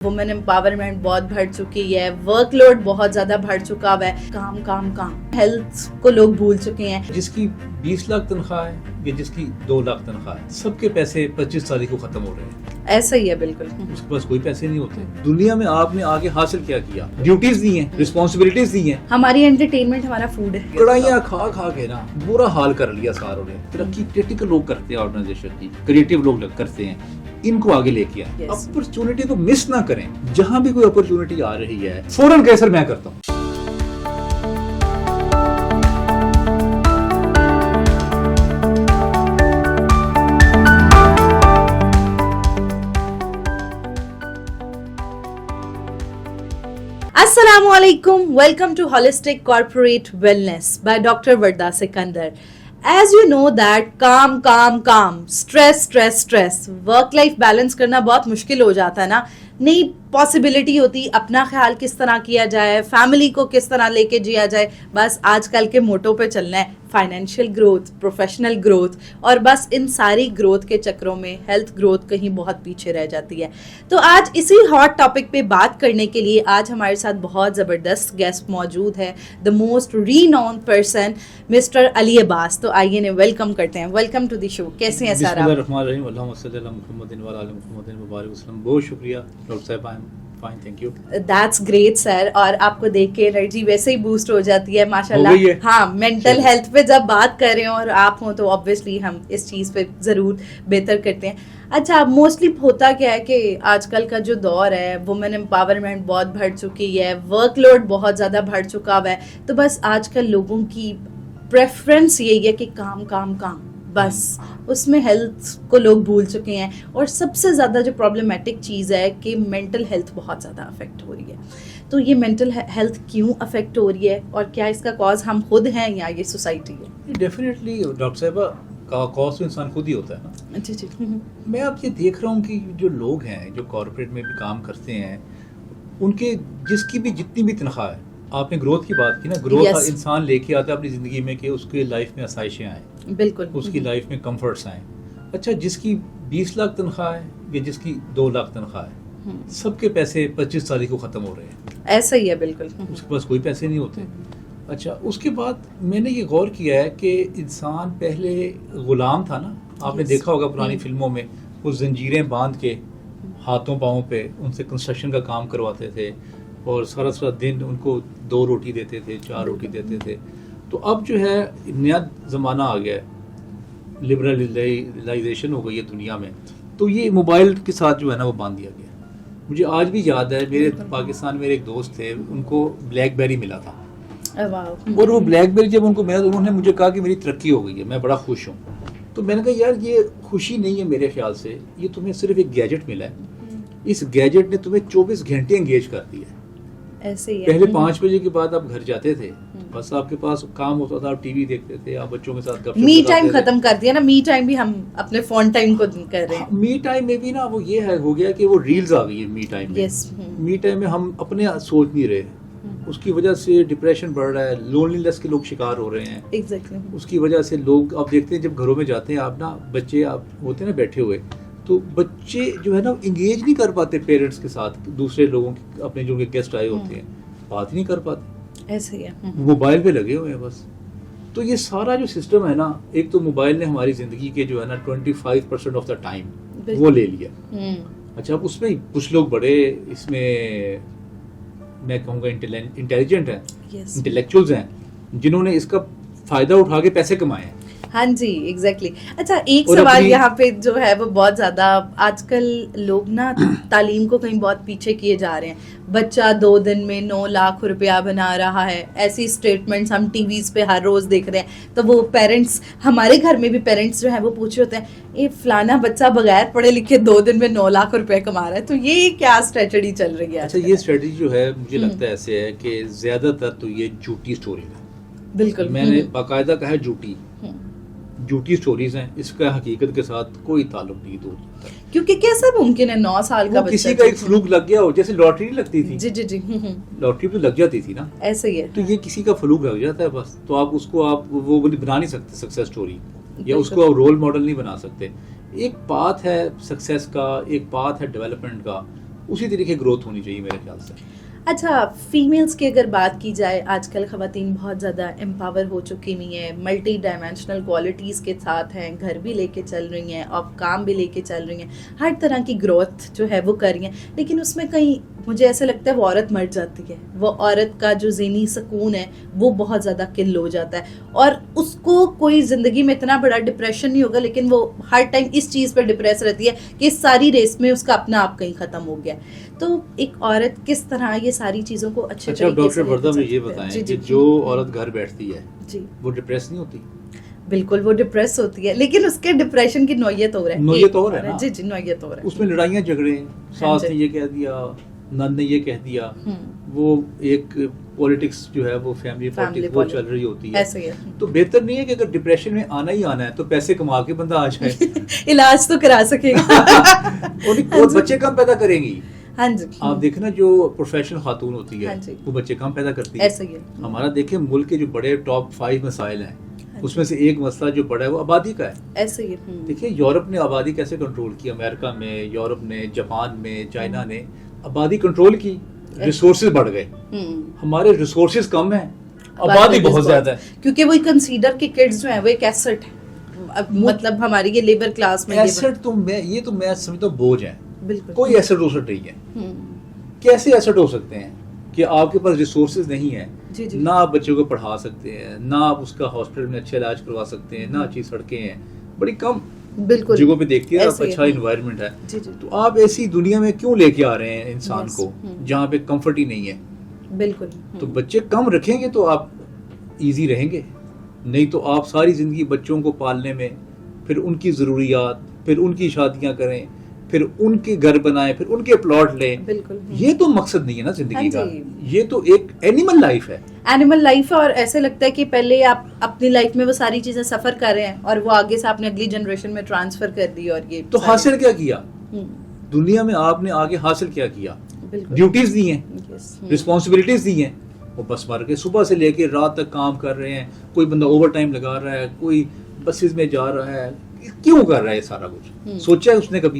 Women empowerment बहुत बढ़ चुकी है, वर्कलोड बहुत ज्यादा बढ़ चुका हुआ है, काम काम काम, हेल्थ को लोग भूल चुके हैं। जिसकी 20 लाख तनख्वाह है या जिसकी 2 लाख तनख्वाह है, सबके पैसे 25 तारीख को खत्म हो रहे हैं। ऐसा ही है बिल्कुल। उसके पास कोई पैसे नहीं होते। दुनिया में आपने आगे हासिल क्या किया? ड्यूटीज दी हैं, रिस्पॉन्सिबिलिटीज दी हैं। हमारी एंटरटेनमेंट हमारा फूड है। कड़ाइयाँ खा खा के ना बुरा हाल कर लिया सारों ने। तरक्की क्रिटिकल लोग करते हैं, ऑर्गेनाइजेशन की क्रिएटिव लोग करते हैं, इनको आगे लेके आए। अपॉर्चुनिटी को मिस ना करें। जहां भी कोई अपॉर्चुनिटी आ रही है फौरन कहे सर मैं करता हूँ। Assalamualaikum, welcome to Holistic Corporate Wellness by Dr. Varda Sikandar. As you know that काम, stress, work life balance करना बहुत मुश्किल हो जाता है ना। नहीं पॉसिबिलिटी होती अपना ख्याल किस तरह किया जाए, फैमिली को किस तरह लेके जिया जाए। बस आजकल के मोटो पे चलना है, फाइनेंशियल ग्रोथ, प्रोफेशनल ग्रोथ, और बस इन सारी ग्रोथ के चक्रों में हेल्थ ग्रोथ कहीं बहुत पीछे रह जाती है। तो आज इसी हॉट टॉपिक पे बात करने के लिए आज हमारे साथ बहुत ज़बरदस्त गेस्ट मौजूद है, the most renowned person mister Ali Abbas. तो आइए इन्हें वेलकम करते हैं। Welcome to the show. कैसे हैं सर आप? बहुत शुक्रिया डॉक्टर साहब, fine, thank you. That's great sir. और आपको देख के एनर्जी वैसे ही बूस्ट हो जाती है माशाल्लाह। हाँ, मेंटल हेल्थ पे जब बात कर रहे हो और आप हो तो ऑब्वियसली हम इस चीज़ पे ज़रूर बेहतर करते हैं। अच्छा, मोस्टली होता क्या है कि आजकल का जो दौर है, वुमेन एम्पावरमेंट बहुत बढ़ चुकी है, वर्कलोड बहुत ज़्यादा बढ़ चुका हुआ है। तो बस आजकल लोगों की प्रेफरेंस यही है कि काम काम काम, बस उसमें हेल्थ को लोग भूल चुके हैं। और सबसे ज़्यादा जो प्रॉब्लमेटिक चीज़ है कि मेंटल हेल्थ बहुत ज़्यादा अफेक्ट हो रही है। तो ये मेंटल हेल्थ क्यों अफेक्ट हो रही है और क्या इसका कॉज हम खुद हैं या ये सोसाइटी है? डेफिनेटली डॉक्टर साहब का कॉज तो इंसान खुद ही होता है ना। जी। मैं अब ये देख रहा हूँ कि जो लोग हैं जो कॉर्पोरेट में भी काम करते हैं, उनके जिसकी भी जितनी भी तनख्वाह है, आपने ग्रोथ की बात की ना, ग्रोथ इंसान लेके आता है अपनी ज़िंदगी में कि उसके लाइफ में आसाइशें आएँ, बिल्कुल उसकी लाइफ में कंफर्ट्स आएँ। अच्छा, जिसकी 20 लाख तनख्वाह है या जिसकी 2 लाख तनख्वाह है, सबके पैसे 25 तारीख को ख़त्म हो रहे हैं। ऐसा ही है बिल्कुल। उसके पास कोई पैसे नहीं होते। अच्छा, उसके बाद मैंने ये गौर किया है कि इंसान पहले गुलाम था ना। आपने देखा होगा पुरानी फिल्मों में वो जंजीरें बांध के हाथों पाँव पे उनसे कंस्ट्रक्शन का काम करवाते थे और सारा सारा दिन उनको 2 रोटी देते थे, 4 रोटी देते थे। तो अब जो है नया ज़माना आ गया है, लिबरलाइजेशन हो गई है दुनिया में, तो ये मोबाइल के साथ जो है ना वो बांध दिया गया। मुझे आज भी याद है, मेरे पाकिस्तान में एक दोस्त थे, उनको ब्लैकबेरी मिला था। और वो ब्लैकबेरी जब उनको मिला तो उन्होंने मुझे कहा कि मेरी तरक्की हो गई है, मैं बड़ा खुश हूँ। तो मैंने कहा यार ये खुशी नहीं है मेरे ख्याल से, ये तुम्हें सिर्फ एक गैजेट मिला है, इस गैजेट ने तुम्हें 24 घंटे एंगेज कर दिया है। ऐसे ही है। पहले 5 बजे के बाद आप घर जाते थे, बस आपके पास काम होता था, आप टीवी देखते थे, आप बच्चों के साथ गपशप मी टाइम खत्म कर दिया ना। मी टाइम भी हम अपने फोन टाइम को कर रहे हैं। मी टाइम में भी ना वो ये है हो गया कि वो रील्स आ गई है मी टाइम में। मी टाइम में हम अपने सोच नहीं रहे, उसकी वजह से डिप्रेशन बढ़ रहा है, लोनलीनेस के लोग शिकार हो रहे हैं। एग्जैक्टली। उसकी वजह से लोग अब देखते हैं, जब घरों में जाते हैं आप ना, बच्चे आप होते हैं ना बैठे हुए, तो बच्चे जो है ना इंगेज नहीं कर पाते पेरेंट्स के साथ, दूसरे लोगों के, अपने जो उनके गेस्ट आए होते हैं, बात नहीं कर पाते, ऐसे ही है। मोबाइल पे लगे हुए हैं बस। तो ये सारा जो सिस्टम है ना, एक तो मोबाइल ने हमारी जिंदगी के जो है ना 25% ऑफ द टाइम वो ले लिया। अच्छा, अब उसमें कुछ लोग बड़े इसमें मैं कहूँगा इंटेलिजेंट हैं, इंटेलेक्चुअल्स हैं, जिन्होंने इसका फायदा उठा के पैसे कमाए हैं। हाँ जी, एग्जैक्टली। अच्छा, एक सवाल यहाँ पे जो है वो बहुत ज़्यादा आजकल लोग ना तालीम को कहीं बहुत पीछे किए जा रहे हैं। बच्चा 2 दिन में 9 लाख रुपया बना रहा है, ऐसी स्टेटमेंट्स हम टीवीज़ पे हर रोज़ देख रहे हैं। तो वो पेरेंट्स, हमारे घर में भी पेरेंट्स जो है वो पूछ रहे होते हैं, ये फलाना बच्चा बगैर पढ़े लिखे 2 दिन में 9 लाख रुपये कमा रहा है, तो ये क्या स्ट्रेटजी चल रही है? अच्छा, ये स्ट्रेटजी जो है मुझे लगता है ऐसे है कि ज़्यादातर तो ये झूठी स्टोरी है। बिल्कुल, मैंने बाकायदा कहा है झूठी स्टोरीज हैं, इसका हकीकत के साथ कोई ताल्लुक नहीं दूर। क्योंकि कैसा मुमकिन है 9 साल का बच्चा, किसी का एक फ्लूक लग गया हो, जैसे लॉटरी नहीं लगती थी। जी। लॉटरी तो लग जाती थी ना, ऐसे ही है। तो ये किसी का फ्लूक लग जाता है बस, तो आप उसको वो बना नहीं सकते सक्सेस स्टोरी, या उसको आप रोल मॉडल नहीं बना सकते। एक पाथ है सक्सेस का, एक पाथ है डेवलपमेंट का, اسی طریقے گروتھ ہونی چاہیے میرے خیال سے. اچھا فیمیلز کی اگر بات کی جائے آج کل خواتین بہت زیادہ امپاور ہو چکی ہوئی ہیں, ملٹی ڈائمینشنل کوالٹیز کے ساتھ ہیں, گھر بھی لے کے چل رہی ہیں اور کام بھی لے کے چل رہی ہیں, ہر طرح کی گروتھ جو ہے وہ کر رہی ہیں, لیکن اس میں کہیں مجھے ایسا لگتا ہے وہ عورت مر جاتی ہے, وہ عورت کا جو ذہنی سکون ہے وہ بہت زیادہ کل ہو جاتا ہے, اور اس کو کوئی زندگی میں اتنا بڑا ڈپریشن نہیں ہوگا لیکن وہ ہر ٹائم اس چیز پہ ڈپریس رہتی ہے کہ اس ساری ریس میں اس کا اپنا آپ کہیں ختم ہو گیا. تو ایک عورت کس طرح یہ ساری چیزوں کو اچھے اچھا ڈاکٹر وردہ مجھے یہ بتائیں کہ جو عورت گھر بیٹھتی ہے جی وہ ڈپریس نہیں ہوتی؟ بالکل وہ ڈپریس ہوتی ہے, لیکن اس کے ڈپریشن کی نوعیت ہو رہا ہے, نوعیت اور ہے نا, جی جی نوعیت ہو رہا ہے, اس میں لڑائیاں جھگڑے, ساس نے یہ کہہ دیا, نند نے یہ کہہ دیا, وہ ایک پولیٹکس جو ہے وہ فیملی پولیٹکس وہ چل رہی ہوتی ہے. تو بہتر نہیں ہے کہ اگر ڈپریشن میں آنا ہی آنا ہے تو پیسے کما کے بندہ آ جائے, علاج تو کرا سکے گا, اور بچے کم پیدا کریں گی. ہاں جی آپ دیکھیں نا جو پروفیشنل خاتون ہوتی ہے وہ بچے کم پیدا کرتی ہے. ایسا ہی ہے. ہمارا دیکھیں ملک کے جو بڑے ٹاپ 5 مسائل ہیں اس میں سے ایک مسئلہ جو بڑا ہے وہ آبادی کا ہے. ایسا ہی ہے. دیکھیں یورپ نے آبادی کیسے کنٹرول کی, امریکہ میں, یورپ نے, جاپان میں, چائنا نے آبادی کنٹرول کی, ریسورسز بڑھ گئے. ہمارے ریسورسز کم ہیں, آبادی بہت زیادہ ہے, کیونکہ وہ کنسیڈر کہ کڈز جو ہیں وہ ایک ایسٹ ہے, مطلب ہماری یہ لیبر کلاس میں ایسٹ تو میں سمجھتا ہوں بوجھ ہے. بالکل کوئی ایسٹ ریسورس نہیں ہے. کیسے ایسٹ ہو سکتے ہیں کہ آپ کے پاس ریسورسز نہیں ہیں, نہ آپ بچوں کو پڑھا سکتے ہیں, نہ آپ اس کا ہاسپٹل میں اچھا علاج کروا سکتے ہیں, نہ اچھی سڑکیں ہیں, بڑی کم بالکل جگہوں پہ دیکھتی ہے آپ اچھا انوائرمنٹ ہے. تو آپ ایسی دنیا میں کیوں لے کے آ رہے ہیں انسان کو جہاں پہ کمفرٹ ہی نہیں ہے؟ بالکل. تو بچے کم رکھیں گے تو آپ ایزی رہیں گے, نہیں تو آپ ساری زندگی بچوں کو پالنے میں, پھر ان کی ضروریات, پھر ان کی شادیاں کریں, پھر ان کے گھر بنائیں, پھر ان کے پلاٹ لیں. بالکل یہ تو مقصد نہیں ہے نا زندگی کا, یہ تو ایک اینیمل لائف ہے. اینیمل لائف ہے, اور ایسے لگتا ہے کہ پہلے آپ اپنی لائف میں وہ ساری چیزیں سفر کر رہے ہیں اور وہ آگے سے آپ نے اگلی جنریشن میں ٹرانسفر کر دی, اور یہ تو حاصل کیا کیا دنیا میں آپ نے آگے حاصل کیا کیا؟ ڈیوٹیز دی ہیں, رسپانسبلٹیز دی ہیں, وہ بس مار کے صبح سے لے کے رات تک کام کر رہے ہیں. کوئی بندہ اوور ٹائم لگا رہا ہے, کوئی بسز میں جا رہا ہے, کیوں کر رہا ہے سارا کچھ؟ سوچا ہے اس نے کبھی؟